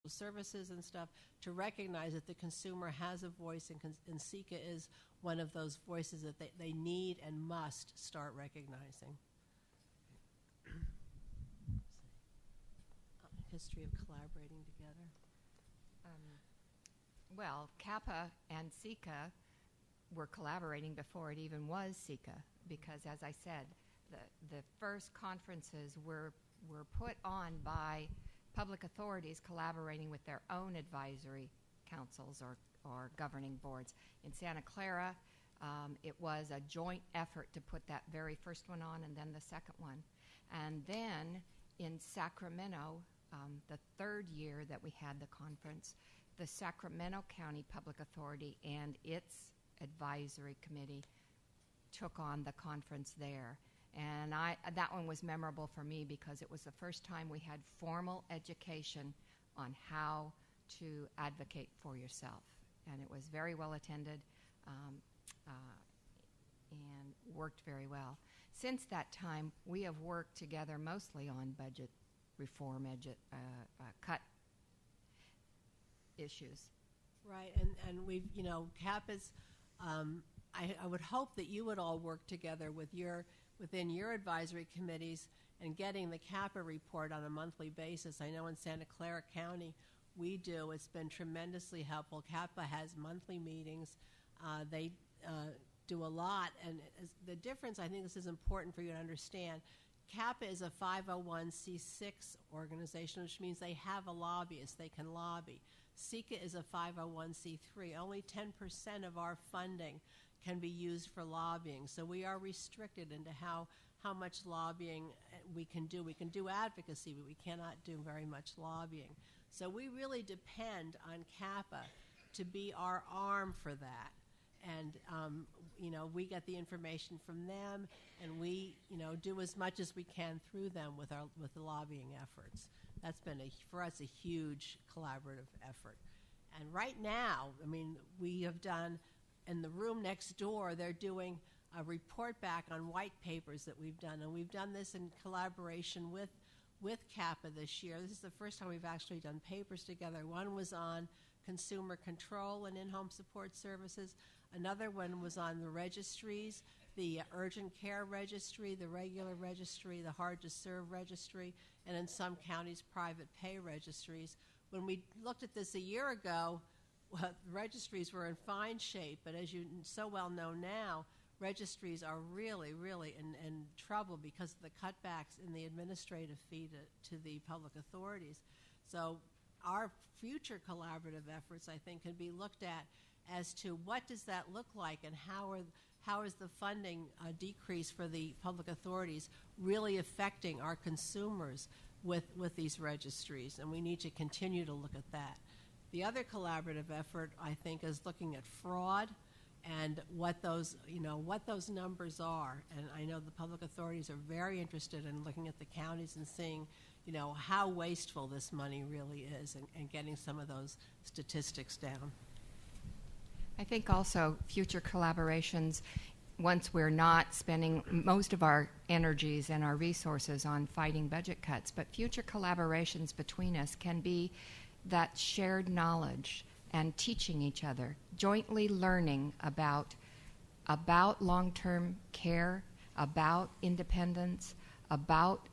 services and stuff to recognize that the consumer has a voice, and CICA is one of those voices that they need and must start recognizing. History of collaborating together. Well, CAPA and CICA were collaborating before it even was CICA, because, as I said, the first conferences were put on by public authorities collaborating with their own advisory councils or governing boards. In Santa Clara, it was a joint effort to put that very first one on and then the second one. And then in Sacramento, the third year that we had the conference, the Sacramento County Public Authority and its advisory committee took on the conference there. And that one was memorable for me because it was the first time we had formal education on how to advocate for yourself. And it was very well attended and worked very well. Since that time, we have worked together mostly on budget reform, cut issues. Right, and we've, CAP is, I would hope that you would all work together within your advisory committees and getting the CAPA report on a monthly basis. I know in Santa Clara County we do. It's been tremendously helpful. CAPA has monthly meetings. They do a lot, and the difference, I think this is important for you to understand, CAPA is a 501c6 organization, which means they have a lobbyist. They can lobby. CICA is a 501c3. Only 10% of our funding can be used for lobbying. So we are restricted into how much lobbying we can do. We can do advocacy, but we cannot do very much lobbying. So we really depend on CAPA to be our arm for that. And, we get the information from them, and we, do as much as we can through them with the lobbying efforts. That's been, for us, a huge collaborative effort. And right now, we have done, in the room next door, they're doing a report back on white papers that we've done. And we've done this in collaboration with CAPA this year. This is the first time we've actually done papers together. One was on consumer control and in-home support services. Another one was on the registries, the urgent care registry, the regular registry, the hard-to-serve registry, and in some counties, private pay registries. When we looked at this a year ago, the registries were in fine shape, but as you so well know now, registries are really, really in trouble because of the cutbacks in the administrative fee to the public authorities. So our future collaborative efforts, I think, can be looked at as to what does that look like, and how is the funding decrease for the public authorities really affecting our consumers with these registries, and we need to continue to look at that. The other collaborative effort, I think, is looking at fraud and what those numbers are. And I know the public authorities are very interested in looking at the counties and seeing, how wasteful this money really is, and getting some of those statistics down. I think also future collaborations, once we're not spending most of our energies and our resources on fighting budget cuts, but future collaborations between us can be that shared knowledge and teaching each other, jointly learning about long-term care, about independence, about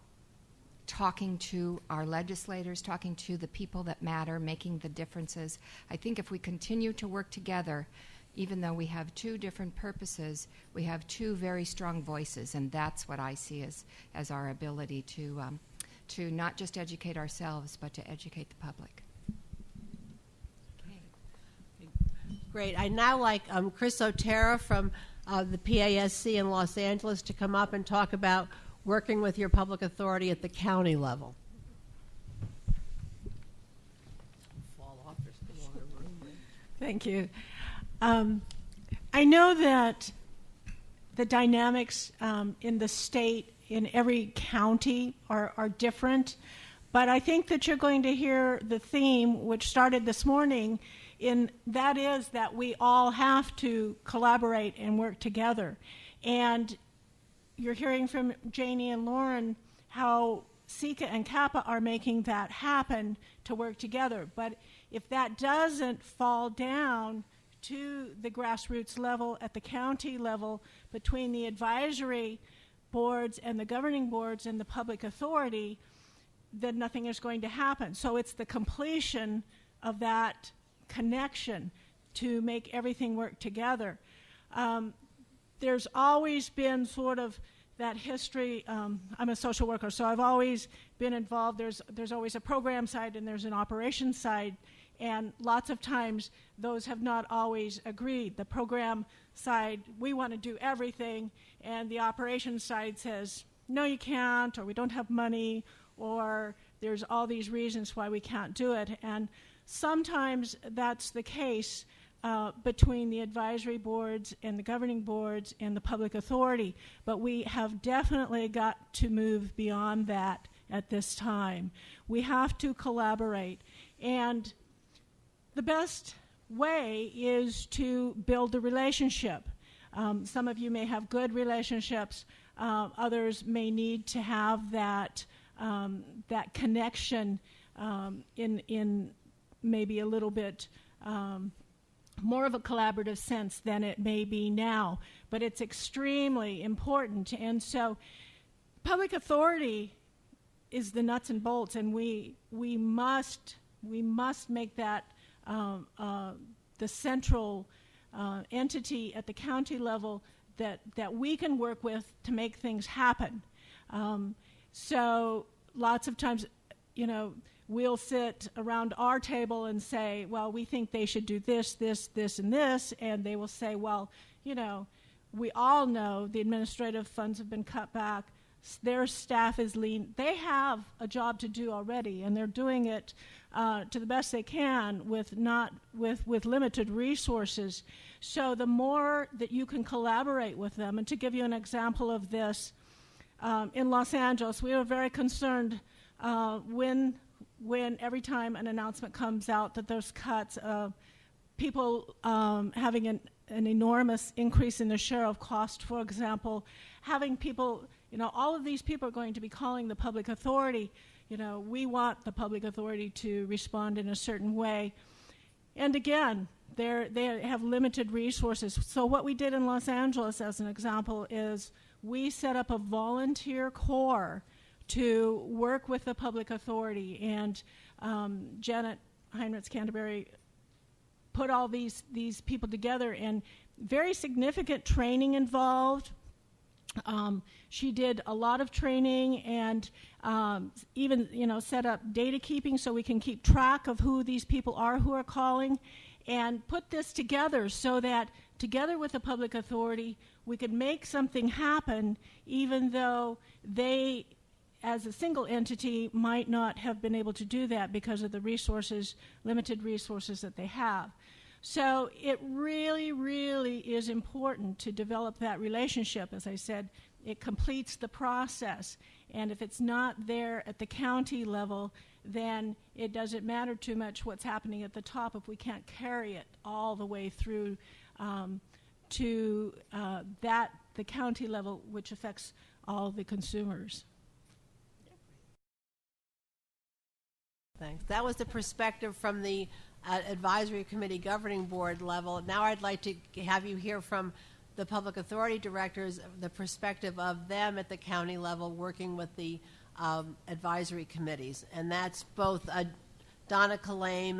talking to our legislators, talking to the people that matter, making the differences. I think if we continue to work together, even though we have two different purposes, we have two very strong voices, and that's what I see as our ability to not just educate ourselves, but to educate the public. Okay. Great. I'd now like Chris Otero from the PASC in Los Angeles to come up and talk about working with your public authority at the county level. Thank you. I know that the dynamics in the state, in every county, are different, but I think that you're going to hear the theme, which started this morning, that is that we all have to collaborate and work together. And you're hearing from Janie and Lauren how CICA and CAPA are making that happen to work together. But if that doesn't fall down to the grassroots level, at the county level, between the advisory boards and the governing boards and the public authority, then nothing is going to happen. So it's the completion of that connection to make everything work together. There's always been sort of that history. I'm a social worker, so I've always been involved. There's always a program side and there's an operations side, and lots of times those have not always agreed. The program side, we want to do everything, and the operations side says, no, you can't, or we don't have money, or there's all these reasons why we can't do it. And sometimes that's the case between the advisory boards and the governing boards and the public authority. But we have definitely got to move beyond that at this time. We have to collaborate. And the best way is to build the relationship. Some of you may have good relationships. Others may need to have that connection in maybe a little bit more of a collaborative sense than it may be now. But it's extremely important. And so public authority is the nuts and bolts, and we must make that the central entity at the county level that we can work with to make things happen. So lots of times, we'll sit around our table and say, well, we think they should do this, this, this, and this, and they will say, well, we all know the administrative funds have been cut back, their staff is lean. They have a job to do already, and they're doing it to the best they can with limited resources. So the more that you can collaborate with them, and to give you an example of this, in Los Angeles, we were very concerned when every time an announcement comes out that there's cuts, people having an enormous increase in their share of cost, for example, having people, all of these people are going to be calling the public authority. We want the public authority to respond in a certain way. And again, they have limited resources. So what we did in Los Angeles, as an example, is we set up a volunteer corps to work with the public authority. And Janet Heinrichs Canterbury put all these people together, and very significant training involved. She did a lot of training and even set up data keeping so we can keep track of who these people are who are calling, and put this together so that together with the public authority we could make something happen, even though they as a single entity might not have been able to do that because of the limited resources that they have. So it really, really is important to develop that relationship. As I said, it completes the process. And if it's not there at the county level, then it doesn't matter too much what's happening at the top if we can't carry it all the way through to the county level, which affects all the consumers. Thanks. That was the perspective from the advisory committee governing board level. Now I'd like to have you hear from the public authority directors, the perspective of them at the county level working with the advisory committees. And that's both Donna Kalame